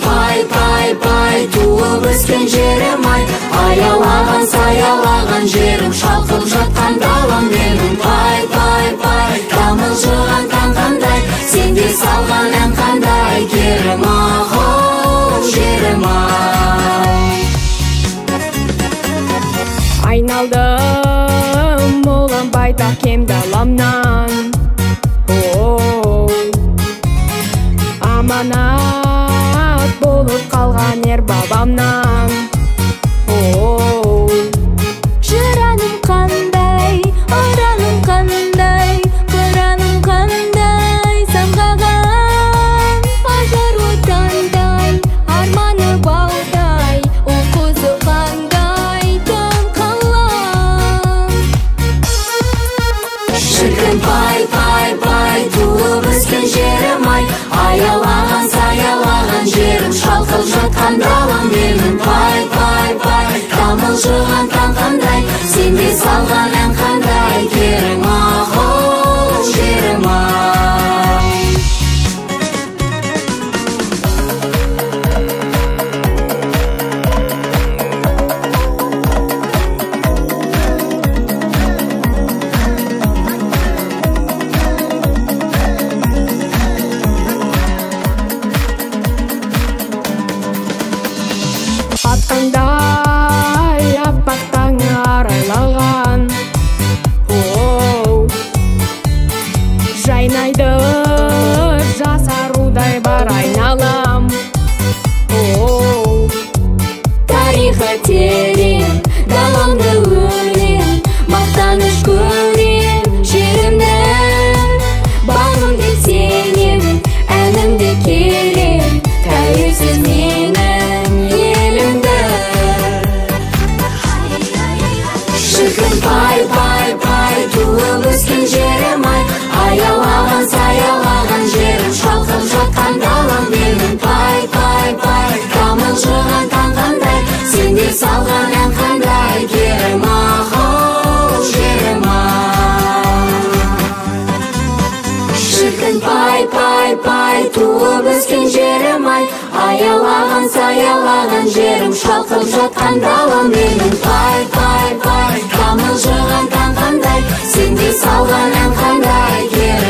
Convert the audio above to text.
пай пай пай, туып өскен жерім ай, аялаған саялаған жерім, шалқып жатқан далам менің. Пай пай пай, тамылжыған таң қандай, сенде салған ән қандай, керім ақ жерім ай. Айналдым молан байтақ кем даламнан, аманат болып қалған ер бабамнан. Жыраным қандай, ораным қандай, қыраным қандай, самғаған ажар отандай, арманы баудай, ұл қызы қандай, таң қалам. Шіркін пай пай пай, туып өскен жерім ай, аялаған саялаған жерім, шалқып жатқан далам менің. Пай пай пай, тамылжыған таң қандай, сенде салған ән қандай, керім ақ жерім ай. Атқандай аппақ таңы арайлаған, жайнайды жасарудай бар айналам. Тарихы терең, даламды өлең, мақтаныш көрем жерімді, бағым деп сенем, әнімді келем, тәуелсіз менің елімді. Шіркін пай пай пай, туып өскен жерім ай, аялаған саялаған жерім, шалқып жатқан далам менің. Пай пай пай, тамылжыған таң қандай, сенде салған ән қандай, керім ақ жерім ай. Шіркін пай пай пай, туып өскен жерім ай, аялаған саялаған жерім, шалқып жатқан далам менің. Пай пай пай, тамылжыған таң қандай, сенде салған ән қандай, керім